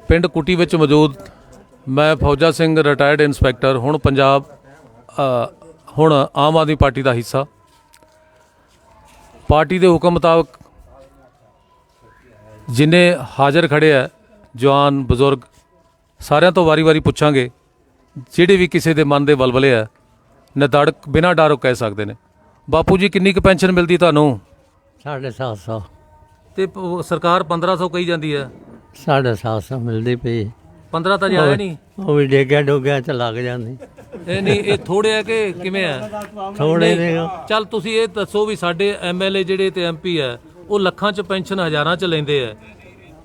ਪਿੰਡ ਕੁੱਟੀ ਵਿੱਚ ਮੌਜੂਦ ਮੈਂ ਫੌਜਾ ਸਿੰਘ ਰਿਟਾਇਰਡ ਇੰਸਪੈਕਟਰ, ਹੁਣ ਪੰਜਾਬ ਹੁਣ ਆਮ ਆਦਮੀ ਪਾਰਟੀ ਦਾ ਹਿੱਸਾ। ਪਾਰਟੀ ਦੇ ਹੁਕਮ ਮੁਤਾਬਕ ਜਿੰਨੇ ਹਾਜ਼ਰ ਖੜੇ ਹੈ ਜਵਾਨ ਬਜ਼ੁਰਗ, ਸਾਰਿਆਂ ਤੋਂ ਵਾਰੀ ਪੁੱਛਾਂਗੇ। ਜਿਹੜੇ ਵੀ ਕਿਸੇ ਦੇ ਮਨ ਦੇ ਵਲਵਲੇ ਹੈ ਨਿਧੜਕ ਬਿਨਾਂ ਡਰੋਂ ਕਹਿ ਸਕਦੇ ਨੇ। ਬਾਪੂ ਜੀ, ਕਿੰਨੀ ਕੁ ਪੈਨਸ਼ਨ ਮਿਲਦੀ ਤੁਹਾਨੂੰ? 750 ਤੇ ਸਰਕਾਰ 1500 ਕਹੀ ਜਾਂਦੀ ਹੈ। 750 ਮਿਲਦੀ ਪਈ। 15 ਤਾਂ ਜਾਇਆ ਨਹੀਂ, ਉਹ ਵੀ ਡੇਗਿਆ ਚ ਲੱਗ ਜਾਂਦੀ। ਇਹ ਨਹੀਂ, ਇਹ ਥੋੜੇ ਹੈ ਕਿ ਕਿਵੇਂ ਹੈ? ਥੋੜੇ ਨੇ। ਚੱਲ ਤੁਸੀਂ ਇਹ ਦੱਸੋ ਵੀ ਸਾਡੇ MLA ਜਿਹੜੇ ਤੇ MP ਹੈ ਉਹ ਲੱਖਾਂ ਚ ਪੈਨਸ਼ਨ ਹਜ਼ਾਰਾਂ ਚ ਲੈਂਦੇ ਆ,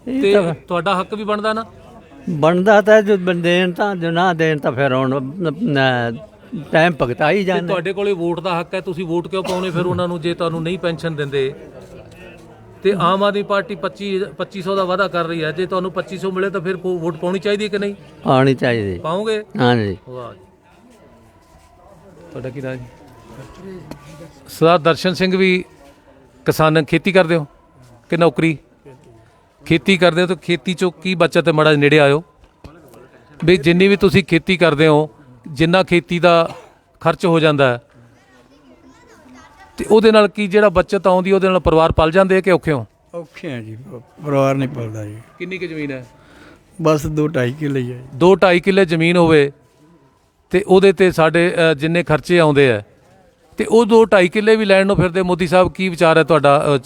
ਤੇ ਤੁਹਾਡਾ ਹੱਕ ਵੀ ਬਣਦਾ ਨਾ? ਬਣਦਾ ਤਾਂ ਜੋ ਦੇਣ ਤਾਂ, ਜੋ ਨਾ ਦੇਣ ਤਾਂ ਫਿਰ ਹੁਣ ਟਾਈਮ ਭਗਤਾ ਹੀ ਜਾਂਦਾ। ਤੁਹਾਡੇ ਕੋਲੇ ਵੋਟ ਦਾ ਹੱਕ ਹੈ, ਤੁਸੀਂ ਵੋਟ ਕਿਉਂ ਪਾਉਨੇ ਫਿਰ ਉਹਨਾਂ ਨੂੰ ਜੇ ਤੁਹਾਨੂੰ ਨਹੀਂ ਪੈਨਸ਼ਨ ਦਿੰਦੇ? ਤੇ ਆਮ ਆਦਮੀ ਪਾਰਟੀ 2500 ਦਾ ਵਾਅਦਾ ਕਰ ਰਹੀ ਹੈ, ਜੇ ਤੁਹਾਨੂੰ 2500 ਮਿਲੇ ਤਾਂ ਫਿਰ ਵੋਟ ਪਾਉਣੀ ਚਾਹੀਦੀ ਕਿ ਨਹੀਂ? ਪਾਉਣੀ ਚਾਹੀਦੀ। ਪਾਉਂਗੇ? ਹਾਂਜੀ। ਵਾਹ। ਤੁਹਾਡਾ ਕੀ ਨਾਮ ਜੀ? ਸਰਦਾਰ ਦਰਸ਼ਨ ਸਿੰਘ ਵੀ ਕਿਸਾਨ ਖੇਤੀ ਕਰਦੇ ਹੋ ਕਿ ਨੌਕਰੀ? ਖੇਤੀ ਕਰਦੇ ਹੋ ਤਾਂ ਖੇਤੀ ਚੋਂ ਕੀ ਬਚਤ ਹੈ? ਮਾੜਾ ਨੇੜੇ ਆਇਓ ਵੀ ਜਿੰਨੀ ਵੀ ਤੁਸੀਂ ਖੇਤੀ ਕਰਦੇ ਹੋ, ਜਿੰਨਾ ਖੇਤੀ ਦਾ ਖਰਚ ਹੋ ਜਾਂਦਾ ਹੈ ਤੇ ਉਹਦੇ ਨਾਲ ਕੀ ਜਿਹੜਾ ਬਚਤ ਆਉਂਦੀ ਉਹਦੇ ਨਾਲ ਪਰਿਵਾਰ ਪਲ ਜਾਂਦੇ ਆ ਕਿ ਔਖੇ ਹੋ? ਔਖੇ ਆ ਜੀ, ਪਰਿਵਾਰ ਨਹੀਂ ਪਲਦਾ ਜੀ। ਕਿੰਨੀ ਕੁ ਜ਼ਮੀਨ ਹੈ? ਬਸ 2-2.5 ਕਿੱਲੇ ਹੀ ਹੈ। 2-2.5 ਕਿੱਲੇ ਜ਼ਮੀਨ ਹੋਵੇ ਤੇ ਉਹਦੇ ਤੇ ਸਾਡੇ ਜਿੰਨੇ ਖਰਚੇ ਆਉਂਦੇ ਆ ਤੇ ਉਹ 2-2.5 ਕਿੱਲੇ ਵੀ ਲੈਣ ਨੂੰ ਫਿਰਦੇ। ਮੋਦੀ ਸਾਹਿਬ ਕੀ ਵਿਚਾਰ ਹੈ ਤੁਹਾਡਾ?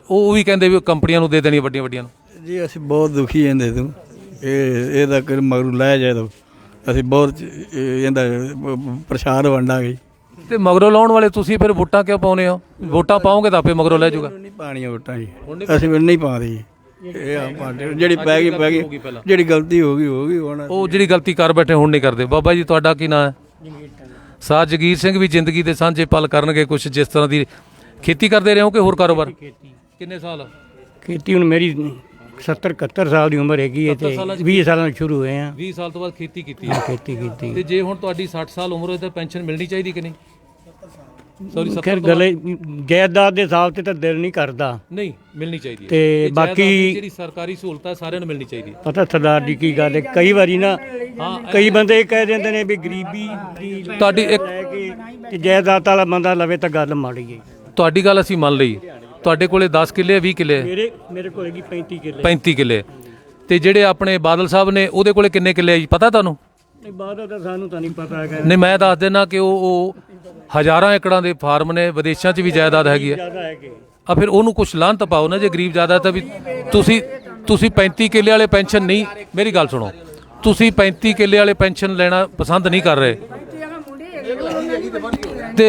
ਉਹ ਵੀ ਕਹਿੰਦੇ ਵੀ ਕੰਪਨੀਆਂ ਨੂੰ ਦੇ ਦੇਣੀ ਵੱਡੀਆਂ ਜੀ। ਅਸੀਂ ਬਹੁਤ ਦੁਖੀ ਇਹਦੇ ਤੋਂ। ਇਹਦਾ ਕਰ ਮਗਰੂ ਲੈ ਜਾਏ ਤਾਂ ਅਸੀਂ ਬਹੁਤ ਇਹਦਾ ਪ੍ਰਸ਼ਾਦ ਵੰਡਾਂਗੇ। ਤੇ ਮਗਰੋਂ ਲਾਉਣ ਵਾਲੇ ਤੁਸੀਂ ਫਿਰ ਵੋਟਾਂ ਕਿਉਂ ਪਾਉਨੇ ਹੋ? ਵੋਟਾਂ ਪਾਓਗੇ ਤਾਂ ਆਪੇ ਮਗਰੋਂ ਲੈ ਜਾਊਗਾ। ਨਹੀਂ ਪਾਣੀਆਂ ਵੋਟਾਂ ਜੀ, ਅਸੀਂ ਨਹੀਂ ਪਾਉਂਦੇ ਜੀ। ਇਹ ਆਮ ਪਾਰਟੀ ਜਿਹੜੀ ਪੈ ਗਈ, ਜਿਹੜੀ ਗਲਤੀ ਹੋ ਗਈ ਹੁਣ ਉਹ ਜਿਹੜੀ ਗਲਤੀ ਕਰ ਬੈਠੇ ਹੁਣ ਨਹੀਂ ਕਰਦੇ। ਬਾਬਾ ਜੀ, ਤੁਹਾਡਾ ਕੀ ਨਾਂ ਹੈ? ਸਾਧ ਜਗੀਰ ਸਿੰਘ ਵੀ ਜ਼ਿੰਦਗੀ ਦੇ ਸਾਂਝੇ ਪਲ ਕਰਨਗੇ ਕੁਛ। ਜਿਸ ਤਰ੍ਹਾਂ ਦੀ ਖੇਤੀ ਕਰਦੇ ਰਹੇ ਹੋ ਕਿ ਹੋਰ ਕਾਰੋਬਾਰ? ਕਿੰਨੇ ਸਾਲ ਖੇਤੀ? ਹੁਣ ਮੇਰੀ 70-71 ਸਾਲ ਦੀ ਉਮਰ ਹੈਗੀ ਹੈ ਤੇ 20 ਸਾਲਾਂ ਤੋਂ ਸ਼ੁਰੂ ਹੋਏ ਆ। 20 ਸਾਲ ਤੋਂ ਬਾਅਦ ਖੇਤੀ ਕੀਤੀ ਹੈ? ਖੇਤੀ ਕੀਤੀ। ਤੇ ਜੇ ਹੁਣ ਤੁਹਾਡੀ 60 ਸਾਲ ਉਮਰ ਹੋਏ ਤਾਂ ਪੈਨਸ਼ਨ ਮਿਲਣੀ ਚਾਹੀਦੀ ਕਿ ਨਹੀਂ? ਖੈਰ ਗਲੇ ਜਾਇਦਾਦ ਦੇ ਹਿਸਾਬ ਤੇ ਤਾਂ ਦਿਲ ਨਹੀਂ ਕਰਦਾ। ਨਹੀਂ, ਮਿਲਣੀ ਚਾਹੀਦੀ ਹੈ। ਤੇ ਬਾਕੀ ਜਿਹੜੀ ਸਰਕਾਰੀ ਸਹੂਲਤ ਹੈ ਸਾਰਿਆਂ ਨੂੰ ਮਿਲਣੀ ਚਾਹੀਦੀ ਹੈ। ਪਤਾ ਸਰਦਾਰ ਜੀ ਕੀ ਗੱਲ ਹੈ, ਕਈ ਵਾਰੀ ਨਾ ਕਈ ਬੰਦੇ ਇਹ ਕਹਿ ਦਿੰਦੇ ਨੇ ਵੀ ਗਰੀਬੀ ਤੁਹਾਡੀ ਇੱਕ ਤੇ ਜਾਇਦਾਦ ਵਾਲਾ ਬੰਦਾ ਲਵੇ ਤਾਂ ਗੱਲ ਮਾੜੀ ਹੈ। ਤੁਹਾਡੀ ਗੱਲ ਅਸੀਂ ਮੰਨ ਲਈ। ਤੁਹਾਡੇ ਕੋਲੇ 10 ਕਿੱਲੇ 20 ਕਿੱਲੇ? ਮੇਰੇ ਕੋਲ ਹੈਗੀ 35 ਕਿੱਲੇ। 35 ਕਿੱਲੇ। ਤੇ ਜਿਹੜੇ ਆਪਣੇ ਬਾਦਲ ਸਾਹਿਬ ਨੇ ਉਹਦੇ ਕੋਲੇ ਕਿੰਨੇ ਕਿੱਲੇ ਆ ਜੀ, ਪਤਾ ਤੁਹਾਨੂੰ? ਨਹੀਂ, ਬਾਦਲ ਤਾਂ ਸਾਨੂੰ ਤਾਂ ਨਹੀਂ ਪਤਾ ਹੈਗਾ। ਨਹੀਂ, ਮੈਂ ਦੱਸ ਦੇਣਾ ਕਿ ਉਹ ਹਜ਼ਾਰਾਂ ਏਕੜਾਂ ਦੇ ਫਾਰਮ ਨੇ, ਵਿਦੇਸ਼ਾਂ 'ਚ ਵੀ ਜਾਇਦਾਦ ਹੈਗੀ ਹੈ। ਆ ਫਿਰ ਉਹਨੂੰ ਕੁਛ ਲਾਹਨਤ ਪਾਓ ਨਾ। ਜੇ ਗਰੀਬ ਜ਼ਿਆਦਾ ਤਾਂ ਵੀ ਤੁਸੀਂ 35 ਕਿੱਲੇ ਵਾਲੇ ਪੈਨਸ਼ਨ ਨਹੀਂ, ਮੇਰੀ ਗੱਲ ਸੁਣੋ, ਤੁਸੀਂ 35 ਕਿੱਲੇ ਵਾਲੇ ਪੈਨਸ਼ਨ ਲੈਣਾ ਪਸੰਦ ਨਹੀਂ ਕਰ ਰਹੇ ਤੇ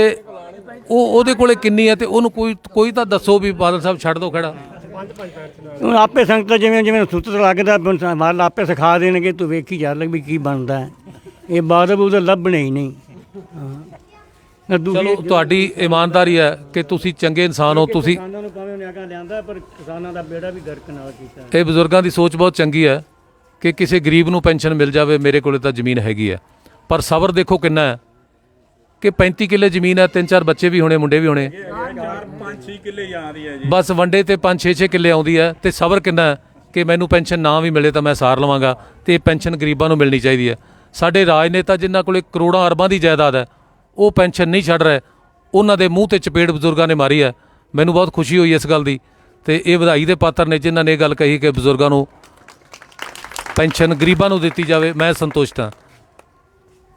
ਉਹਦੇ ਕੋਲੇ ਕਿੰਨੀ ਹੈ ਤੇ ਉਹਨੂੰ ਕੋਈ ਤਾਂ ਦੱਸੋ ਵੀ ਬਾਦਲ ਸਾਹਿਬ ਛੱਡ ਦਿਓ ਖੜਾ। ਹੁਣ ਆਪੇ ਸੰਗਤ ਜਿਵੇਂ ਸੁੱਤ ਲੱਗਦਾ ਮਾਲ ਆਪੇ ਸਿਖਾ ਦੇਣਗੇ। ਤੂੰ ਵੇਖੀ ਜਾ ਲੱਗ ਵੀ ਕੀ ਬਣਦਾ ਹੈ। ਇਹ ਬਾਦਲ ਉਹਦਾ ਲੱਭਣੇ ਹੀ ਨਹੀਂ। ਚਲੋ, ਤੁਹਾਡੀ ਇਮਾਨਦਾਰੀ ਹੈ ਕਿ ਤੁਸੀਂ ਚੰਗੇ ਇਨਸਾਨ ਹੋ। ਤੁਸੀਂ ਕਿਸਾਨਾਂ ਨੂੰ ਭਾਵੇਂ ਉਹਨੇ ਅੱਗਾ ਲਿਆਂਦਾ ਪਰ ਕਿਸਾਨਾਂ ਦਾ ਬੇੜਾ ਵੀ ਗਰਕ ਨਾਲ ਕੀਤਾ। ਇਹ ਬਜ਼ੁਰਗਾਂ ਦੀ ਸੋਚ ਬਹੁਤ ਚੰਗੀ ਹੈ ਕਿ ਕਿਸੇ ਗਰੀਬ ਨੂੰ ਪੈਨਸ਼ਨ ਮਿਲ ਜਾਵੇ। ਮੇਰੇ ਕੋਲੇ ਤਾਂ ਜ਼ਮੀਨ ਹੈਗੀ ਹੈ, ਪਰ ਸਬਰ ਦੇਖੋ ਕਿੰਨਾ ਹੈ ਕਿ 35 ਕਿੱਲੇ ਜ਼ਮੀਨ ਹੈ, 3-4 ਬੱਚੇ ਵੀ ਹੋਣੇ, ਮੁੰਡੇ ਵੀ ਹੋਣੇ, 5-6 ਕਿੱਲੇ ਆਉਂਦੀ ਹੈ ਜੀ। ਬਸ ਵੰਡੇ ਤੇ 5-6 ਕਿੱਲੇ ਆਉਂਦੀ ਹੈ। ਤੇ ਸਬਰ ਕਿੰਨਾ ਹੈ ਕਿ ਮੈਨੂੰ ਪੈਨਸ਼ਨ ਨਾ ਵੀ ਮਿਲੇ ਤਾਂ ਮੈਂ ਸਾਰ ਲਵਾਂਗਾ ਤੇ ਪੈਨਸ਼ਨ ਗਰੀਬਾਂ ਨੂੰ ਮਿਲਣੀ ਚਾਹੀਦੀ ਹੈ। ਸਾਡੇ ਰਾਜਨੇਤਾ ਜਿਨ੍ਹਾਂ ਕੋਲੇ ਕਰੋੜਾਂ ਅਰਬਾਂ ਦੀ ਜਾਇਦਾਦ ਹੈ ਉਹ ਪੈਨਸ਼ਨ ਨਹੀਂ ਛੱਡ ਰਹੇ। ਉਹਨਾਂ ਦੇ ਮੂੰਹ ਤੇ ਚਪੇੜ ਬਜ਼ੁਰਗਾਂ ਨੇ ਮਾਰੀ ਹੈ। ਮੈਨੂੰ ਬਹੁਤ ਖੁਸ਼ੀ ਹੋਈ ਇਸ ਗੱਲ ਦੀ ਤੇ ਇਹ ਵਧਾਈ ਦੇ ਪਾਤਰ ਨੇ ਜਿਨ੍ਹਾਂ ਨੇ ਇਹ ਗੱਲ ਕਹੀ ਕਿ ਬਜ਼ੁਰਗਾਂ ਨੂੰ ਪੈਨਸ਼ਨ ਗਰੀਬਾਂ ਨੂੰ ਦਿੱਤੀ ਜਾਵੇ। ਮੈਂ ਸੰਤੁਸ਼ਟ ਹਾਂ।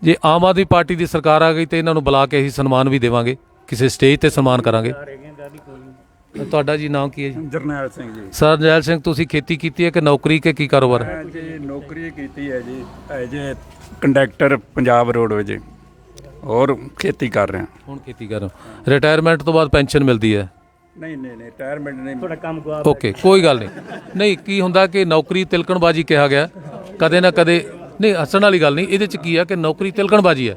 ਜੇ ਆਮ ਆਦਮੀ ਪਾਰਟੀ ਦੀ ਸਰਕਾਰ ਆ ਗਈ ਤਾਂ ਇਹਨਾਂ ਨੂੰ ਬੁਲਾ ਕੇ ਅਸੀਂ ਸਨਮਾਨ ਵੀ ਦੇਵਾਂਗੇ, ਕਿਸੇ ਸਟੇਜ ਤੇ ਸਨਮਾਨ ਕਰਾਂਗੇ। ਤੁਹਾਡਾ ਜੀ ਨਾਮ ਕੀ ਹੈ ਜੀ? ਜਰਨੈਲ ਸਿੰਘ ਜੀ। ਸਰ ਜਰਨੈਲ ਸਿੰਘ, ਤੁਸੀਂ ਖੇਤੀ ਕੀਤੀ ਹੈ ਕਿ ਨੌਕਰੀ ਕਿ ਕੀ ਕਾਰੋਬਾਰ? ਜੀ ਨੌਕਰੀ ਕੀਤੀ ਹੈ ਜੀ, ਐਜ ਕੰਡਕਟਰ ਪੰਜਾਬ ਰੋਡਵੇਜ਼, ਔਰ ਖੇਤੀ ਕਰ ਰਿਹਾ। ਹੁਣ ਖੇਤੀ ਕਰ ਰਹੇ ਹੋ। ਰਿਟਾਇਰਮੈਂਟ ਤੋਂ ਬਾਅਦ ਪੈਨਸ਼ਨ ਮਿਲਦੀ ਹੈ? ਨਹੀਂ ਰਿਟਾਇਰਮੈਂਟ ਨਹੀਂ। ਤੁਹਾਡਾ ਕੰਮ ਗਵਾ ਓਕੇ, ਕੋਈ ਗੱਲ ਨਹੀਂ। ਕੀ ਹੁੰਦਾ ਕਿ ਨੌਕਰੀ ਤਿਲਕਣਬਾਜੀ ਕਿਹਾ ਗਿਆ ਕਦੇ ਨਾ ਕਦੇ। ਨਹੀਂ, ਹੱਸਣ ਵਾਲੀ ਗੱਲ ਨਹੀਂ ਇਹਦੇ 'ਚ। ਕੀ ਆ ਕਿ ਨੌਕਰੀ ਤਿਲਕਣਬਾਜੀ ਹੈ।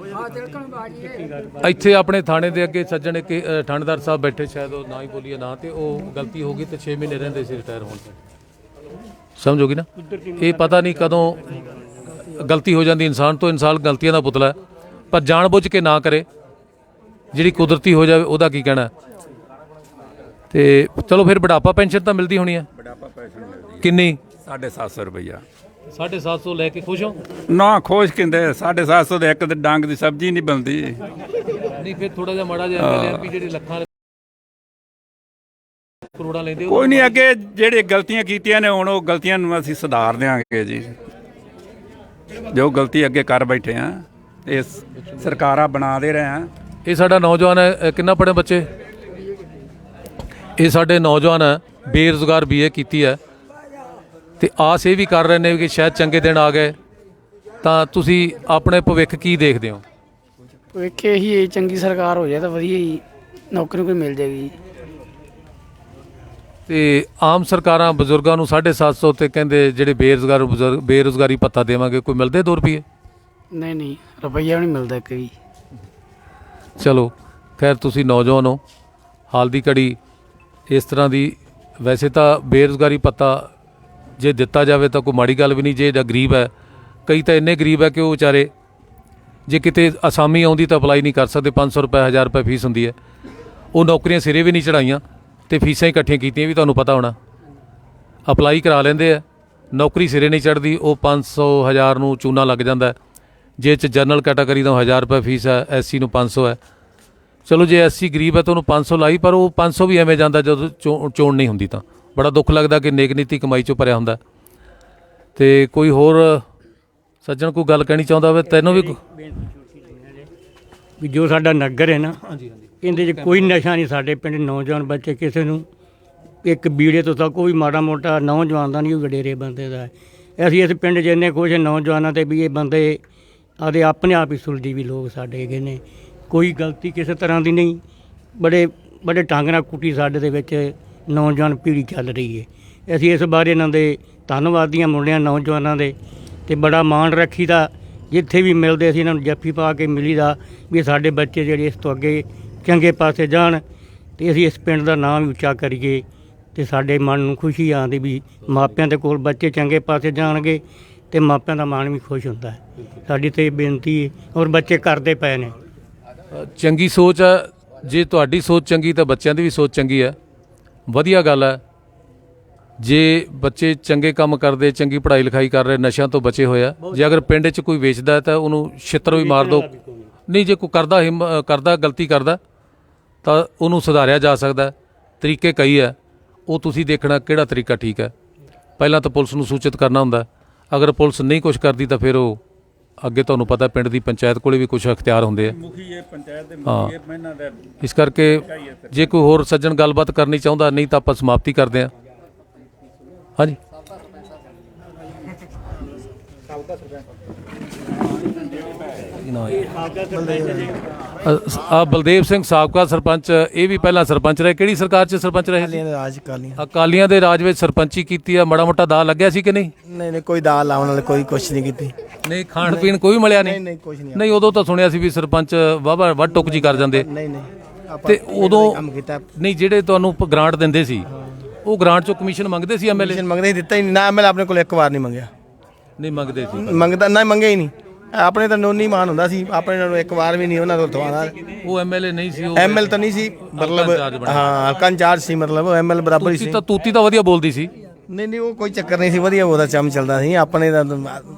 ਇੱਥੇ ਆਪਣੇ ਥਾਣੇ ਦੇ ਅੱਗੇ ਸੱਜਣ ਇੱਕ ਥਾਣੇਦਾਰ ਸਾਹਿਬ ਬੈਠੇ, ਸ਼ਾਇਦ ਉਹ ਨਾ ਹੀ ਬੋਲੀਏ ਨਾ, ਤੇ ਉਹ ਗਲਤੀ ਹੋ ਗਈ ਤੇ 6 ਮਹੀਨੇ ਰਹਿੰਦੇ ਸੀ ਰਿਟਾਇਰ ਹੋਣ ਤੇ। ਸਮਝੋਗੀ ਨਾ? ਇਹ ਪਤਾ ਨਹੀਂ ਕਦੋਂ ਗਲਤੀ ਹੋ ਜਾਂਦੀ ਇਨਸਾਨ ਤੋਂ। ਇਨਸਾਨ ਗਲਤੀਆਂ ਦਾ ਪੁਤਲਾ ਹੈ, ਪਰ ਜਾਣ ਬੁੱਝ ਕੇ ਨਾ ਕਰੇ। ਜਿਹੜੀ ਕੁਦਰਤੀ ਹੋ ਜਾਵੇ ਉਹਦਾ ਕੀ ਕਹਿਣਾ? ਤੇ ਚਲੋ ਫਿਰ ਬੁਢਾਪਾ ਪੈਨਸ਼ਨ ਤਾਂ ਮਿਲਦੀ ਹੋਣੀ ਹੈ। ਬੁਢਾਪਾ ਪੈਨਸ਼ਨ ਮਿਲਦੀ ਕਿੰਨੀ? 750 ਰੁਪਈਆ। 750 ਲੈ ਕੇ ਖੁਸ਼ ਹੋ? ਨਾ ਖੁਸ਼ ਕਿੰਦੇ 750 ਦੇ ਇੱਕ ਤੇ ਡੰਗ ਦੀ ਸਬਜ਼ੀ ਨਹੀਂ ਬਣਦੀ। ਨਹੀਂ ਫਿਰ ਥੋੜਾ ਜਿਹਾ ਮਾੜਾ ਜਿਹਾ ਐਮਐਲਏ ਜਿਹੜੇ ਲੱਖਾਂ ਕਰੋੜਾਂ ਲੈਂਦੇ ਕੋਈ ਨਹੀਂ, ਅੱਗੇ ਜਿਹੜੇ ਗਲਤੀਆਂ ਕੀਤੀਆਂ ਨੇ ਹੁਣ ਉਹ ਗਲਤੀਆਂ ਨੂੰ ਅਸੀਂ ਸੁਧਾਰ ਦਿਆਂਗੇ ਜੀ। ਜੋ ਗਲਤੀ ਅੱਗੇ ਕਰ ਬੈਠੇ ਆ ਇਹ ਸਰਕਾਰਾਂ ਬਣਾ ਦੇ ਰਹੇ ਆ। ਇਹ ਸਾਡਾ ਨੌਜਵਾਨ ਹੈ, ਕਿੰਨਾ ਪੜ੍ਹੇ ਬੱਚੇ? ਇਹ ਸਾਡੇ ਨੌਜਵਾਨ ਹੈ, ਬੇਰੁਜ਼ਗਾਰ BA ਕੀਤੀ ਹੈ ਤੇ ਆਸ ਇਹ ਵੀ ਕਰ ਰਹੇ ਨੇ ਕਿ ਸ਼ਾਇਦ ਚੰਗੇ ਦਿਨ ਆ ਗਏ। ਤਾਂ ਤੁਸੀਂ ਆਪਣੇ ਭਵਿੱਖ ਕੀ ਦੇਖਦੇ ਹੋ? ਵੇਖੇ ਹੀ ਚੰਗੀ ਸਰਕਾਰ ਹੋ ਜਾਏ ਤਾਂ ਵਧੀਆ ਹੀ ਨੌਕਰੀ ਕੋਈ ਮਿਲ ਜਾਏਗੀ। ਤੇ ਆਮ ਸਰਕਾਰਾਂ ਬਜ਼ੁਰਗਾਂ ਨੂੰ 750 ਤੇ ਕਹਿੰਦੇ ਜਿਹੜੇ ਬੇਰੁਜ਼ਗਾਰੀ ਭੱਤਾ ਦੇਵਾਂਗੇ, ਕੋਈ ਮਿਲਦੇ 2 ਰੁਪਏ? ਨਹੀਂ ਨਹੀਂ, ਰੁਪਈਆ ਵੀ ਨਹੀਂ ਮਿਲਦਾ ਇੱਕ ਵੀ। ਚਲੋ ਖੈਰ, ਤੁਸੀਂ ਨੌਜਵਾਨ ਹੋ, ਹਾਲ ਦੀ ਘੜੀ ਇਸ ਤਰ੍ਹਾਂ ਦੀ ਵੈਸੇ ਤਾਂ ਬੇਰੁਜ਼ਗਾਰੀ ਭੱਤਾ ਜੇ ਦਿੱਤਾ ਜਾਵੇ ਤਾਂ ਕੋਈ ਮਾੜੀ ਗੱਲ ਵੀ ਨਹੀਂ। ਜੇ ਜਿਹੜਾ ਗਰੀਬ ਹੈ, ਕਈ ਤਾਂ ਇੰਨੇ ਗਰੀਬ ਹੈ ਕਿ ਉਹ ਵਿਚਾਰੇ ਜੇ ਕਿਤੇ ਅਸਾਮੀ ਆਉਂਦੀ ਤਾਂ ਅਪਲਾਈ ਨਹੀਂ ਕਰ ਸਕਦੇ। 500 ਰੁਪਏ 1000 ਰੁਪਏ ਫੀਸ ਹੁੰਦੀ ਹੈ। ਉਹ ਨੌਕਰੀਆਂ ਸਿਰੇ ਵੀ ਨਹੀਂ ਚੜਾਈਆਂ ਤੇ ਫੀਸਾਂ ਹੀ ਇਕੱਠੀਆਂ ਕੀਤੀਆਂ ਵੀ ਤੁਹਾਨੂੰ ਪਤਾ ਹੋਣਾ। ਅਪਲਾਈ ਕਰਾ ਲੈਂਦੇ ਆ, ਨੌਕਰੀ ਸਿਰੇ ਨਹੀਂ ਚੜ੍ਹਦੀ, ਉਹ 500 1000 ਨੂੰ ਚੂਨਾ ਲੱਗ ਜਾਂਦਾ। ਜੇ ਚ ਜਨਰਲ ਕੈਟਾਗਰੀ ਦਾ 1000 ਰੁਪਏ ਫੀਸ ਹੈ, SC ਨੂੰ 500 ਹੈ। ਚਲੋ ਜੇ SC ਗਰੀਬ ਹੈ ਤਾਂ ਉਹਨੂੰ 500 ਲਾਈ, ਪਰ ਉਹ 500 ਵੀ ਐਵੇਂ ਜਾਂਦਾ ਜਦੋਂ ਚੋਣ ਨਹੀਂ ਹੁੰਦੀ। ਤਾਂ ਬੜਾ ਦੁੱਖ ਲੱਗਦਾ ਕਿ ਨੇਕ ਨੀਤੀ ਕਮਾਈ 'ਚੋਂ ਭਰਿਆ ਹੁੰਦਾ। ਤੇ ਕੋਈ ਹੋਰ ਸੱਜਣ ਕੋਈ ਗੱਲ ਕਹਿਣੀ ਚਾਹੁੰਦਾ ਹੋਵੇ? ਤੈਨੂੰ ਵੀ ਜੋ ਸਾਡਾ ਨਗਰ ਹੈ ਨਾ, ਇਹਦੇ 'ਚ ਕੋਈ ਨਸ਼ਾ ਨਹੀਂ। ਸਾਡੇ ਪਿੰਡ ਨੌਜਵਾਨ ਬੱਚੇ ਕਿਸੇ ਨੂੰ ਇੱਕ ਬੀੜੇ ਤੋਂ ਤੱਕ ਕੋਈ ਮਾੜਾ ਮੋਟਾ ਨੌਜਵਾਨ ਦਾ ਨਹੀਂ, ਉਹ ਵਡੇਰੇ ਬੰਦੇ ਦਾ ਹੈ। ਅਸੀਂ ਇਸ ਪਿੰਡ 'ਚ ਇੰਨੇ ਖੁਸ਼ ਨੌਜਵਾਨਾਂ 'ਤੇ ਵੀ ਇਹ ਬੰਦੇ ਆਦੇ ਆਪਣੇ ਆਪ ਹੀ ਸੁਲਝੀ ਵੀ ਲੋਕ ਸਾਡੇ ਹੈਗੇ ਨੇ। ਕੋਈ ਗਲਤੀ ਕਿਸੇ ਤਰ੍ਹਾਂ ਦੀ ਨਹੀਂ। ਬੜੇ ਢੰਗ ਨਾਲ ਕੁੱਟੀ ਸਾਡੇ ਦੇ ਵਿੱਚ ਨੌਜਵਾਨ ਪੀੜ੍ਹੀ ਚੱਲ ਰਹੀ ਹੈ। ਅਸੀਂ ਇਸ ਬਾਰੇ ਇਹਨਾਂ ਦੇ ਧੰਨਵਾਦੀਆਂ ਮੁੰਡਿਆਂ ਨੌਜਵਾਨਾਂ ਦੇ, ਅਤੇ ਬੜਾ ਮਾਣ ਰੱਖੀਦਾ। ਜਿੱਥੇ ਵੀ ਮਿਲਦੇ ਅਸੀਂ ਇਹਨਾਂ ਨੂੰ ਜੱਫੀ ਪਾ ਕੇ ਮਿਲੀਦਾ ਵੀ ਸਾਡੇ ਬੱਚੇ ਜਿਹੜੇ ਇਸ ਤੋਂ ਅੱਗੇ ਚੰਗੇ ਪਾਸੇ ਜਾਣ ਅਤੇ ਅਸੀਂ ਇਸ ਪਿੰਡ ਦਾ ਨਾਮ ਵੀ ਉੱਚਾ ਕਰੀਏ। ਅਤੇ ਸਾਡੇ ਮਨ ਨੂੰ ਖੁਸ਼ੀ ਆਉਂਦੀ ਵੀ ਮਾਪਿਆਂ ਦੇ ਕੋਲ ਬੱਚੇ ਚੰਗੇ ਪਾਸੇ ਜਾਣਗੇ ਅਤੇ ਮਾਪਿਆਂ ਦਾ ਮਨ ਵੀ ਖੁਸ਼ ਹੁੰਦਾ ਹੈ। ਸਾਡੀ ਤਾਂ ਇਹ ਬੇਨਤੀ ਹੈ, ਔਰ ਬੱਚੇ ਕਰਦੇ ਪਏ ਨੇ। ਚੰਗੀ ਸੋਚ ਹੈ। ਜੇ ਤੁਹਾਡੀ ਸੋਚ ਚੰਗੀ ਤਾਂ ਬੱਚਿਆਂ ਦੀ ਵੀ ਸੋਚ ਚੰਗੀ ਹੈ। ਵਧੀਆ ਗੱਲ ਹੈ। ਜੇ ਬੱਚੇ ਚੰਗੇ ਕੰਮ ਕਰਦੇ, ਚੰਗੀ ਪੜ੍ਹਾਈ ਲਿਖਾਈ ਕਰ ਰਹੇ, ਨਸ਼ਿਆਂ ਤੋਂ ਬਚੇ ਹੋਏ ਆ। ਜੇ ਅਗਰ ਪਿੰਡ 'ਚ ਕੋਈ ਵੇਚਦਾ ਹੈ ਤਾਂ ਉਹਨੂੰ ਛਿੱਤਰ ਵੀ ਮਾਰ ਦਿਓ। ਨਹੀਂ, ਜੇ ਕੋਈ ਕਰਦਾ ਗਲਤੀ ਕਰਦਾ ਤਾਂ ਉਹਨੂੰ ਸੁਧਾਰਿਆ ਜਾ ਸਕਦਾ। ਤਰੀਕੇ ਕਈ ਹੈ, ਉਹ ਤੁਸੀਂ ਦੇਖਣਾ ਕਿਹੜਾ ਤਰੀਕਾ ਠੀਕ ਹੈ। ਪਹਿਲਾਂ ਤਾਂ ਪੁਲਿਸ ਨੂੰ ਸੂਚਿਤ ਕਰਨਾ ਹੁੰਦਾ। ਅਗਰ ਪੁਲਿਸ ਨਹੀਂ ਕੁਛ ਕਰਦੀ ਤਾਂ ਫਿਰ ਉਹ ਅੱਗੇ ਤੁਹਾਨੂੰ ਪਤਾ ਪਿੰਡ ਦੀ ਪੰਚਾਇਤ ਕੋਲੇ ਵੀ ਕੁਛ ਅਖਤਿਆਰ ਹੁੰਦੇ ਆ। ਹਾਂ, ਇਸ ਕਰਕੇ ਜੇ ਕੋਈ ਹੋਰ ਸੱਜਣ ਗੱਲਬਾਤ ਕਰਨੀ ਚਾਹੁੰਦਾ, ਨਹੀਂ ਤਾਂ ਆਪਾਂ ਸਮਾਪਤੀ ਕਰਦੇ ਹਾਂ। ਹਾਂਜੀ, ਬਲਦੇਵ ਸਿੰਘ ਸਾਬਕਾ ਸਰਪੰਚ, ਇਹ ਵੀ ਪਹਿਲਾਂ ਸਰਪੰਚ ਰਹੇ। ਕਿਹੜੀ ਸਰਕਾਰ 'ਚ ਸਰਪੰਚ ਰਹੇ? ਅਕਾਲੀਆਂ ਦੇ ਰਾਜ ਵਿੱਚ ਸਰਪੰਚੀ ਕੀਤੀ ਆ। ਮਾੜਾ ਮੋਟਾ ਦਾਅ ਲੱਗਿਆ ਸੀ ਕਿ ਨਹੀਂ? ਨਹੀਂ ਕੋਈ ਦਾਲ ਲਾਉਣ ਵਾਲੇ ਕੋਈ ਕੁਛ ਨਹੀਂ ਕੀਤੀ। ਨਹੀਂ, ਖਾਣ ਪੀਣ ਕੋਈ ਮਿਲਿਆ ਨਹੀਂ? ਨਹੀਂ ਕੁਛ ਨਹੀਂ। ਨਹੀਂ, ਉਦੋਂ ਤਾਂ ਸੁਣਿਆ ਸੀ ਵੀ ਸਰਪੰਚ ਵਾਹਵਾ ਵੱਢ ਟੁੱਕ ਜੀ ਕਰ ਜਾਂਦੇ। ਨਹੀਂ ਤੇ ਉਦੋਂ ਕੰਮ ਕੀਤਾ। ਨਹੀਂ, ਜਿਹੜੇ ਤੁਹਾਨੂੰ ਗ੍ਰਾਂਟ ਦਿੰਦੇ ਸੀ ਉਹ ਗ੍ਰਾਂਟ 'ਚੋਂ ਕਮਿਸ਼ਨ ਮੰਗਦੇ ਸੀ ਐਮਐਲਏ? ਕਮਿਸ਼ਨ ਮੰਗਦੇ ਦਿੱਤਾ ਹੀ ਨਹੀਂ ਨਾ। ਐਮਐਲਏ ਆਪਣੇ ਕੋਲ ਇੱਕ ਵਾਰ ਨਹੀਂ ਮੰਗਿਆ। ਨਹੀਂ ਮੰਗਦੇ ਸੀ? ਮੰਗਦਾ ਨਾ, ਮੰਗਿਆ ਹੀ ਨਹੀਂ। ਆਪਣੇ ਤਾਂ ਨੋਨੀ ਮਾਨ ਹੁੰਦਾ ਸੀ, ਆਪਣੇ ਨਾਲ ਇੱਕ ਵਾਰ ਵੀ ਨਹੀਂ ਉਹਨਾਂ ਤੋਂ ਦਵਾਦਾ। ਉਹ ਐਮਐਲਏ ਨਹੀਂ ਸੀ? ਉਹ ਐਮਐਲ ਤਾਂ ਨਹੀਂ ਸੀ, ਮਤਲਬ ਹਾਂ ਹਲਕਾ ਇੰਚਾਰਜ ਸੀ, ਮਤਲਬ ਐਮਐਲ ਬਰਾਬਰ ਹੀ ਸੀ। ਤੂਤੀ ਤਾਂ ਵਧੀਆ ਬੋਲਦੀ ਸੀ? ਨਹੀਂ ਉਹ ਕੋਈ ਚੱਕਰ ਨਹੀਂ ਸੀ, ਵਧੀਆ ਉਹਦਾ ਚਮ ਚੱਲਦਾ ਸੀ ਆਪਣੇ ਦਾ।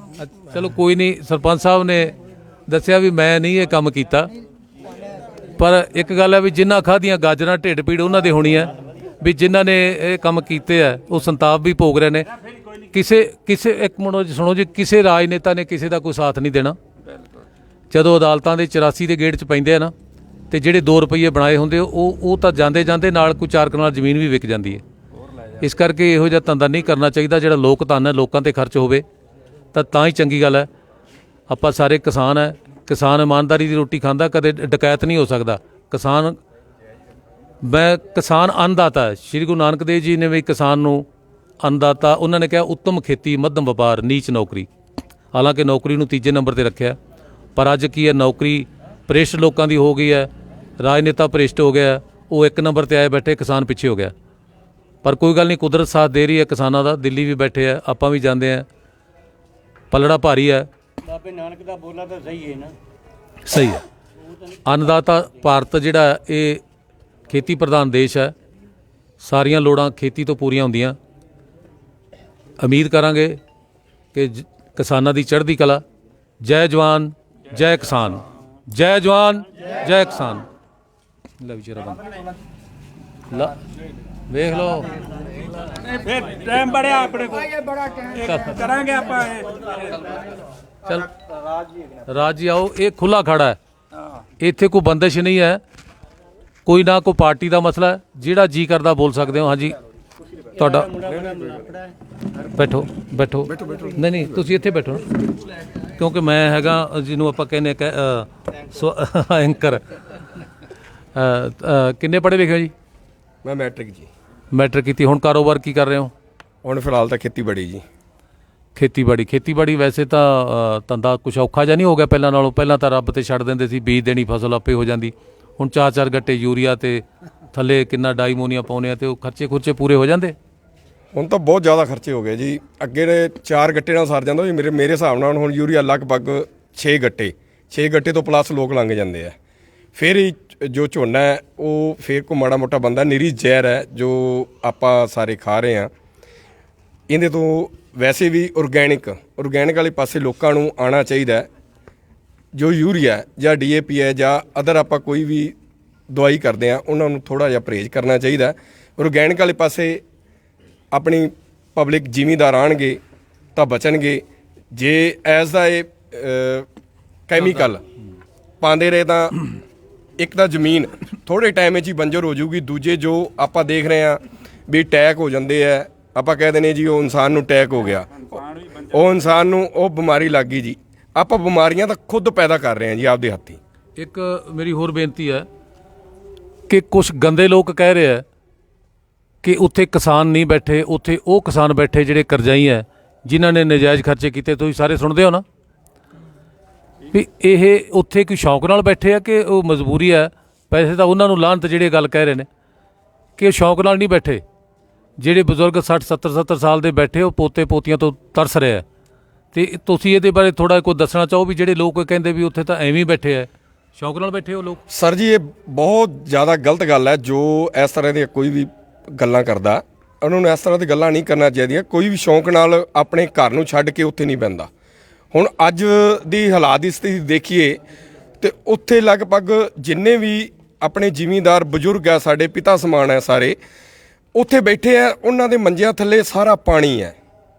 ਚਲੋ ਕੋਈ ਨਹੀਂ, ਸਰਪੰਚ ਸਾਹਿਬ ਨੇ ਦੱਸਿਆ ਵੀ ਮੈਂ ਨਹੀਂ ਇਹ ਕੰਮ ਕੀਤਾ। ਪਰ ਇੱਕ ਗੱਲ ਹੈ ਵੀ ਜਿਨ੍ਹਾਂ ਖਾਧੀਆਂ ਗਾਜਰਾਂ ਢਿੱਡ ਪੀੜ ਉਹਨਾਂ ਦੇ ਹੋਣੀ ਹੈ। ਵੀ ਜਿਨ੍ਹਾਂ ਨੇ ਇਹ ਕੰਮ ਕੀਤੇ ਆ ਉਹ ਸੰਤਾਪ ਵੀ ਭੋਗ ਰਹੇ ਨੇ। ਕਿਸੇ ਇੱਕ ਮਿੰਟ ਸੁਣੋ ਜੀ, ਕਿਸੇ ਰਾਜਨੇਤਾ ਨੇ ਕਿਸੇ ਦਾ ਕੋਈ ਸਾਥ ਨਹੀਂ ਦੇਣਾ। ਜਦੋਂ ਅਦਾਲਤਾਂ ਦੇ 84 ਦੇ ਗੇਟ 'ਚ ਪੈਂਦੇ ਆ ਨਾ, ਤੇ ਜਿਹੜੇ 2 ਰੁਪਏ ਬਣਾਏ ਹੁੰਦੇ ਉਹ ਤਾਂ ਜਾਂਦੇ ਜਾਂਦੇ ਨਾਲ ਕੋਈ 4 ਕਨਾਲ ਜ਼ਮੀਨ ਵੀ ਵਿਕ ਜਾਂਦੀ ਹੈ। ਇਸ ਕਰਕੇ ਇਹੋ ਜਿਹਾ ਧੰਦਾ ਨਹੀਂ ਕਰਨਾ ਚਾਹੀਦਾ। ਜਿਹੜਾ ਲੋਕ ਧਨ ਹੈ ਲੋਕਾਂ 'ਤੇ ਖਰਚ ਹੋਵੇ ਤਾਂ ਹੀ ਚੰਗੀ ਗੱਲ ਹੈ। ਆਪਾਂ ਸਾਰੇ ਕਿਸਾਨ ਹੈ, ਕਿਸਾਨ ਇਮਾਨਦਾਰੀ ਦੀ ਰੋਟੀ ਖਾਂਦਾ, ਕਦੇ ਡਕੈਤ ਨਹੀਂ ਹੋ ਸਕਦਾ। ਕਿਸਾਨ ਅੰਨਦਾਤਾ ਹੈ। ਸ਼੍ਰੀ ਗੁਰੂ ਨਾਨਕ ਦੇਵ ਜੀ ਨੇ ਵੀ ਕਿਸਾਨ ਨੂੰ ਅੰਨਦਾਤਾ, ਉਹਨਾਂ ਨੇ ਕਿਹਾ ਉੱਤਮ ਖੇਤੀ, ਮੱਧਮ ਵਪਾਰ, ਨੀਚ ਨੌਕਰੀ। ਹਾਲਾਂਕਿ ਨੌਕਰੀ ਨੂੰ ਤੀਜੇ ਨੰਬਰ ਤੇ ਰੱਖਿਆ, ਪਰ ਅੱਜ ਕੀ ਹੈ, ਨੌਕਰੀ ਭ੍ਰਿਸ਼ਟ ਲੋਕਾਂ ਦੀ ਹੋ ਗਈ ਹੈ। ਰਾਜਨੇਤਾ ਭ੍ਰਿਸ਼ਟ ਹੋ ਗਿਆ, ਉਹ 1 ਨੰਬਰ ਤੇ ਆਏ ਬੈਠੇ, ਕਿਸਾਨ ਪਿੱਛੇ ਹੋ ਗਿਆ। ਪਰ ਕੋਈ ਗੱਲ ਨਹੀਂ, ਕੁਦਰਤ ਸਾਥ ਦੇ ਰਹੀ ਹੈ ਕਿਸਾਨਾਂ ਦਾ। ਦਿੱਲੀ ਵੀ ਬੈਠੇ ਆ, ਆਪਾਂ ਵੀ ਜਾਂਦੇ ਆ, ਪਲੜਾ ਭਾਰੀ ਹੈ। ਬਾਬੇ ਨਾਨਕ ਦਾ ਬੋਲਾ ਤਾਂ ਸਹੀ ਹੈ ਨਾ? ਸਹੀ ਹੈ। ਅੰਨਦਾਤਾ ਭਾਰਤ ਜਿਹੜਾ ਇਹ ਖੇਤੀ ਪ੍ਰਧਾਨ ਦੇਸ਼ ਹੈ। ਸਾਰੀਆਂ ਲੋੜਾਂ ਖੇਤੀ ਤੋਂ ਪੂਰੀਆਂ ਹੁੰਦੀਆਂ। ਉਮੀਦ ਕਰਾਂਗੇ ਕਿ ਕਿਸਾਨਾਂ ਦੀ ਚੜ੍ਹਦੀ ਕਲਾ। ਜੈ ਜਵਾਨ ਜੈ ਕਿਸਾਨ, ਜੈ ਜਵਾਨ ਜੈ ਕਿਸਾਨ। ਲੈ ਵਿਚਾਰਾ ਬੰਦ ਲਾ ਵੇਖ ਲਓ ਫਿਰ ਟਾਈਮ ਬੜਿਆ ਆਪਣੇ ਕੋਲ ਕਰਾਂਗੇ ਆਪਾਂ ਚਲ ਰਾਜ ਜੀ ਆਓ। ਇਹ ਖੁੱਲਾ ਖੜਾ ਹੈ, ਇੱਥੇ ਕੋਈ ਬੰਦਿਸ਼ ਨਹੀਂ ਹੈ, ਕੋਈ ਨਾ ਕੋਈ ਪਾਰਟੀ ਦਾ ਮਸਲਾ ਹੈ। ਜਿਹੜਾ ਜੀ ਕਰਦਾ ਬੋਲ ਸਕਦੇ ਹੋ। ਹਾਂਜੀ ਤੁਹਾਡਾ ਬੈਠੋ ਬੈਠੋ ਨਹੀਂ ਨਹੀਂ ਤੁਸੀਂ ਇੱਥੇ ਬੈਠੋ ਨਾ, ਕਿਉਂਕਿ ਮੈਂ ਹੈਗਾ ਜਿਹਨੂੰ ਆਪਾਂ ਕਹਿੰਦੇ ਐਂਕਰ। ਕਿੰਨੇ ਪੜ੍ਹੇ ਲਿਖੇ ਹੋ ਜੀ? ਮੈਂ ਮੈਟ੍ਰਿਕ ਜੀ। ਮੈਟ੍ਰਿਕ ਕੀਤੀ। ਹੁਣ ਕਾਰੋਬਾਰ ਕੀ ਕਰ ਰਹੇ ਹੋ? ਹੁਣ ਫਿਲਹਾਲ ਤਾਂ ਖੇਤੀਬਾੜੀ ਜੀ। ਖੇਤੀਬਾੜੀ ਵੈਸੇ ਤਾਂ ਧੰਦਾ ਕੁਛ ਔਖਾ ਜਿਹਾ ਨਹੀਂ ਹੋ ਗਿਆ ਪਹਿਲਾਂ ਨਾਲੋਂ? ਪਹਿਲਾਂ ਤਾਂ ਰੱਬ ਤੇ ਛੱਡ ਦਿੰਦੇ ਸੀ, ਬੀਜ ਦੇਣੀ, ਫਸਲ ਆਪੇ ਹੋ ਜਾਂਦੀ। ਹੁਣ 4-4 ਗੱਟੇ ਯੂਰੀਆ ਤੇ ਥੱਲੇ ਕਿੰਨਾ ਡਾਈਮੋਨੀਆ ਪਾਉਂਦੇ ਆ, ਤੇ ਉਹ ਖਰਚੇ ਪੂਰੇ ਹੋ ਜਾਂਦੇ? ਹੁਣ ਤਾਂ ਬਹੁਤ ਜ਼ਿਆਦਾ ਖਰਚੇ ਹੋ ਗਏ ਜੀ। ਅੱਗੇ ਦੇ 4 ਗੱਟੇ ਨਾਲ ਸਰ ਜਾਂਦਾ ਜੀ। ਮੇਰੇ ਹਿਸਾਬ ਨਾਲ ਹੁਣ ਯੂਰੀਆ ਲਗਭਗ 6 ਗੱਟੇ ਤੋਂ ਪਲੱਸ ਲੋਕ ਲੰਘ ਜਾਂਦੇ ਆ। ਫਿਰ ਹੀ ਜੋ ਝੋਨਾ ਹੈ ਉਹ ਫਿਰ ਕੋ ਮਾੜਾ ਮੋਟਾ ਬੰਦਾ ਨਿਰੀ ਜ਼ਹਿਰ ਹੈ ਜੋ ਆਪਾਂ ਸਾਰੇ ਖਾ ਰਹੇ ਹਾਂ। ਇਹਦੇ ਤੋਂ ਵੈਸੇ ਵੀ ਆਰਗੈਨਿਕ ਵਾਲੇ ਪਾਸੇ ਲੋਕਾਂ ਨੂੰ ਆਉਣਾ ਚਾਹੀਦਾ ਹੈ। ਜੋ ਯੂਰੀਆ ਜਾਂ DAP ਹੈ ਜਾਂ ਅਦਰ ਆਪਾਂ ਕੋਈ ਵੀ ਦਵਾਈ ਕਰਦੇ ਹਾਂ ਉਹਨਾਂ ਨੂੰ ਥੋੜ੍ਹਾ ਜਿਹਾ ਪਰਹੇਜ਼ ਕਰਨਾ ਚਾਹੀਦਾ। ਆਰਗੈਨਿਕ ਵਾਲੇ ਪਾਸੇ ਆਪਣੀ ਪਬਲਿਕ ਜ਼ਿਮੀਂਦਾਰ ਆਉਣਗੇ ਤਾਂ ਬਚਣਗੇ। ਜੇ ਐਜ਼ ਦਾ ਇਹ ਕੈਮੀਕਲ ਪਾਉਂਦੇ ਰਹੇ ਤਾਂ ਇੱਕ ਤਾਂ ਜ਼ਮੀਨ ਥੋੜ੍ਹੇ ਟਾਈਮ 'ਚ ਹੀ ਬੰਜਰ ਹੋ ਜਾਊਗੀ। ਦੂਜੇ ਜੋ ਆਪਾਂ ਦੇਖ ਰਹੇ ਹਾਂ ਵੀ ਅਟੈਕ ਹੋ ਜਾਂਦੇ ਆ, ਆਪਾਂ ਕਹਿ ਦਿੰਦੇ ਜੀ ਉਹ ਇਨਸਾਨ ਨੂੰ ਅਟੈਕ ਹੋ ਗਿਆ, ਉਹ ਇਨਸਾਨ ਨੂੰ ਉਹ ਬਿਮਾਰੀ ਲੱਗ ਗਈ ਜੀ। ਆਪਾਂ ਬਿਮਾਰੀਆਂ ਤਾਂ ਖੁਦ ਪੈਦਾ ਕਰ ਰਹੇ ਹਾਂ ਜੀ ਆਪਦੇ ਹੱਥੀਂ। ਇੱਕ ਮੇਰੀ ਹੋਰ ਬੇਨਤੀ ਹੈ ਕਿ ਕੁਝ ਗੰਦੇ ਲੋਕ ਕਹਿ ਰਹੇ ਆ ਕਿ ਉੱਥੇ ਕਿਸਾਨ ਨਹੀਂ ਬੈਠੇ, ਉੱਥੇ ਉਹ ਕਿਸਾਨ ਬੈਠੇ ਜਿਹੜੇ ਕਰਜ਼ਾਈ ਹੈ, ਜਿਨ੍ਹਾਂ ਨੇ ਨਜਾਇਜ਼ ਖਰਚੇ ਕੀਤੇ। ਤੁਸੀਂ ਸਾਰੇ ਸੁਣਦੇ ਹੋ ਨਾ ਵੀ ਇਹ ਉੱਥੇ ਕੋਈ ਸ਼ੌਂਕ ਨਾਲ ਬੈਠੇ ਆ ਕਿ ਉਹ ਮਜਬੂਰੀ ਹੈ? ਪੈਸੇ ਤਾਂ ਉਹਨਾਂ ਨੂੰ ਲਾਹਨਤ ਜਿਹੜੇ ਗੱਲ ਕਹਿ ਰਹੇ ਨੇ ਕਿ ਉਹ ਸ਼ੌਂਕ ਨਾਲ ਨਹੀਂ ਬੈਠੇ। ਜਿਹੜੇ ਬਜ਼ੁਰਗ 60-70 ਸਾਲ ਦੇ ਬੈਠੇ ਉਹ ਪੋਤੇ ਪੋਤੀਆਂ ਤੋਂ ਤਰਸ ਰਹੇ ਆ। ਤੇ ਤੁਸੀਂ ਇਹਦੇ ਬਾਰੇ ਥੋੜ੍ਹਾ ਕੁਝ ਦੱਸਣਾ ਚਾਹੋ ਵੀ ਜਿਹੜੇ ਲੋਕ ਕਹਿੰਦੇ ਵੀ ਉੱਥੇ ਤਾਂ ਐਵੇਂ ਹੀ ਬੈਠੇ ਆ, ਸ਼ੌਂਕ ਨਾਲ ਬੈਠੇ ਉਹ ਲੋਕ। ਸਰ ਜੀ ਇਹ ਬਹੁਤ ਜ਼ਿਆਦਾ ਗਲਤ ਗੱਲ ਹੈ। ਜੋ ਇਸ ਤਰ੍ਹਾਂ ਦੀਆਂ ਕੋਈ ਵੀ ਗੱਲਾਂ ਕਰਦਾ ਉਹਨਾਂ ਨੂੰ ਇਸ ਤਰ੍ਹਾਂ ਦੀ ਗੱਲਾਂ ਨਹੀਂ ਕਰਨਾ ਚਾਹੀਦੀਆਂ। ਕੋਈ ਵੀ ਸ਼ੌਂਕ ਨਾਲ ਆਪਣੇ ਘਰ ਨੂੰ ਛੱਡ ਕੇ ਉੱਥੇ ਨਹੀਂ ਪੈਂਦਾ। ਹੁਣ ਅੱਜ ਦੀ ਹਾਲਾਤ ਦੀ ਸਥਿਤੀ ਦੇਖੀਏ ਤੇ ਉੱਥੇ ਲਗਭਗ ਜਿੰਨੇ ਵੀ ਆਪਣੇ ਜ਼ਿਮੀਂਦਾਰ ਬਜ਼ੁਰਗ ਆ, ਸਾਡੇ ਪਿਤਾ ਸਮਾਨ ਹੈ, ਸਾਰੇ ਉੱਥੇ ਬੈਠੇ ਆ। ਉਹਨਾਂ ਦੇ ਮੰਜਿਆਂ ਥੱਲੇ ਸਾਰਾ ਪਾਣੀ ਹੈ,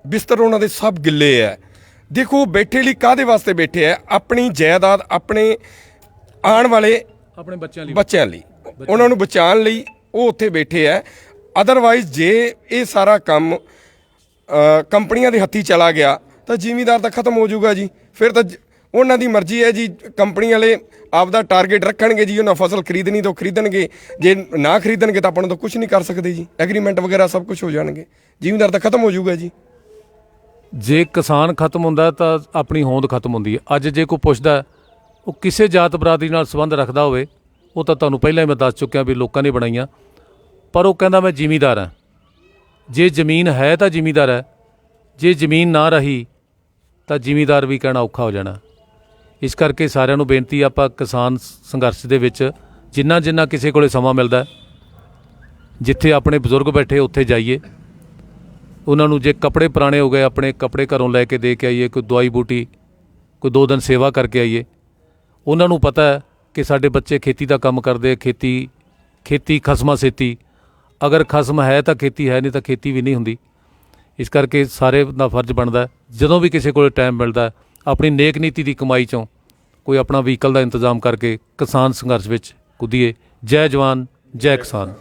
ਬਿਸਤਰ ਉਹਨਾਂ ਦੇ ਸਭ ਗਿੱਲੇ ਹੈ। ਦੇਖੋ ਬੈਠੇ ਲਈ ਕਾਹਦੇ ਵਾਸਤੇ ਬੈਠੇ ਆ? ਆਪਣੀ ਜਾਇਦਾਦ, ਆਪਣੇ ਆਉਣ ਵਾਲੇ ਆਪਣੇ ਬੱਚਿਆਂ ਲਈ, ਉਹਨਾਂ ਨੂੰ ਬਚਾਉਣ ਲਈ ਉਹ ਉੱਥੇ ਬੈਠੇ ਆ। ਅਦਰਵਾਈਜ਼ ਜੇ ਇਹ ਸਾਰਾ ਕੰਮ ਕੰਪਨੀਆਂ ਦੇ ਹੱਥੀਂ ਚਲਾ ਗਿਆ ਤਾਂ ਜ਼ਿਮੀਂਦਾਰ ਤਾਂ ਖਤਮ ਹੋ ਜਾਊਗਾ ਜੀ। ਫਿਰ ਤਾਂ ਉਹਨਾਂ ਦੀ ਮਰਜ਼ੀ ਹੈ ਜੀ। ਕੰਪਨੀ ਵਾਲੇ ਆਪਦਾ ਟਾਰਗੇਟ ਰੱਖਣਗੇ ਜੀ, ਉਹਨਾਂ ਫਸਲ ਖਰੀਦਣੀ ਤਾਂ ਖਰੀਦਣਗੇ, ਜੇ ਨਾ ਖਰੀਦਣਗੇ ਤਾਂ ਆਪਾਂ ਨੂੰ ਤਾਂ ਕੁਝ ਨਹੀਂ ਕਰ ਸਕਦੇ ਜੀ। ਐਗਰੀਮੈਂਟ ਵਗੈਰਾ ਸਭ ਕੁਝ ਹੋ ਜਾਣਗੇ, ਜ਼ਿਮੀਂਦਾਰ ਤਾਂ ਖਤਮ ਹੋ ਜਾਊਗਾ ਜੀ। ਜੇ ਕਿਸਾਨ ਖਤਮ ਹੁੰਦਾ ਤਾਂ ਆਪਣੀ ਹੋਂਦ ਖਤਮ ਹੁੰਦੀ ਹੈ। ਅੱਜ ਜੇ ਕੋਈ ਪੁੱਛਦਾ ਉਹ ਕਿਸੇ ਜਾਤ ਬਰਾਦਰੀ ਨਾਲ ਸੰਬੰਧ ਰੱਖਦਾ ਹੋਵੇ, ਉਹ ਤਾਂ ਤੁਹਾਨੂੰ ਪਹਿਲਾਂ ਹੀ ਮੈਂ ਦੱਸ ਚੁੱਕਿਆ ਵੀ ਲੋਕਾਂ ਨੇ ਬਣਾਈਆਂ, ਪਰ ਉਹ ਕਹਿੰਦਾ ਮੈਂ ਜ਼ਿਮੀਂਦਾਰ ਹਾਂ। ਜੇ ਜ਼ਮੀਨ ਹੈ ਤਾਂ ਜ਼ਿਮੀਂਦਾਰ ਹੈ, ਜੇ ਜ਼ਮੀਨ ਨਾ ਰਹੀ ਤਾਂ ਜ਼ਿਮੀਂਦਾਰ ਵੀ ਕਹਿਣਾ ਔਖਾ ਹੋ ਜਾਣਾ। ਇਸ ਕਰਕੇ ਸਾਰਿਆਂ ਨੂੰ ਬੇਨਤੀ, ਆਪਾਂ ਕਿਸਾਨ ਸੰਘਰਸ਼ ਦੇ ਵਿੱਚ ਜਿੰਨਾ ਕਿਸੇ ਕੋਲੇ ਸਮਾਂ ਮਿਲਦਾ, ਜਿੱਥੇ ਆਪਣੇ ਬਜ਼ੁਰਗ ਬੈਠੇ ਉੱਥੇ ਜਾਈਏ। ਉਹਨਾਂ ਨੂੰ ਜੇ ਕੱਪੜੇ ਪੁਰਾਣੇ ਹੋ ਗਏ, ਆਪਣੇ ਕੱਪੜੇ ਘਰੋਂ ਲੈ ਕੇ ਦੇ ਕੇ ਆਈਏ, ਕੋਈ ਦਵਾਈ ਬੂਟੀ, ਕੋਈ 2 ਦਿਨ ਸੇਵਾ ਕਰਕੇ ਆਈਏ। ਉਹਨਾਂ ਨੂੰ ਪਤਾ ਹੈ ਕਿ ਸਾਡੇ ਬੱਚੇ ਖੇਤੀ ਦਾ ਕੰਮ ਕਰਦੇ, ਖੇਤੀ ਖਸਮਾਂ ਸੇਤੀ। ਅਗਰ ਖਸਮ ਹੈ ਤਾਂ ਖੇਤੀ ਹੈ, ਨਹੀਂ ਤਾਂ ਖੇਤੀ ਵੀ ਨਹੀਂ ਹੁੰਦੀ। ਇਸ ਕਰਕੇ ਸਾਰੇ ਦਾ ਫਰਜ਼ ਬਣਦਾ ਜਦੋਂ ਵੀ ਕਿਸੇ ਕੋਲ ਟਾਈਮ ਮਿਲਦਾ ਆਪਣੀ ਨੇਕ ਨੀਤੀ ਦੀ ਕਮਾਈ 'ਚੋਂ ਕੋਈ ਆਪਣਾ ਵਹੀਕਲ ਦਾ ਇੰਤਜ਼ਾਮ ਕਰਕੇ ਕਿਸਾਨ ਸੰਘਰਸ਼ ਵਿੱਚ ਕੁੱਦੀਏ। ਜੈ ਜਵਾਨ ਜੈ ਕਿਸਾਨ।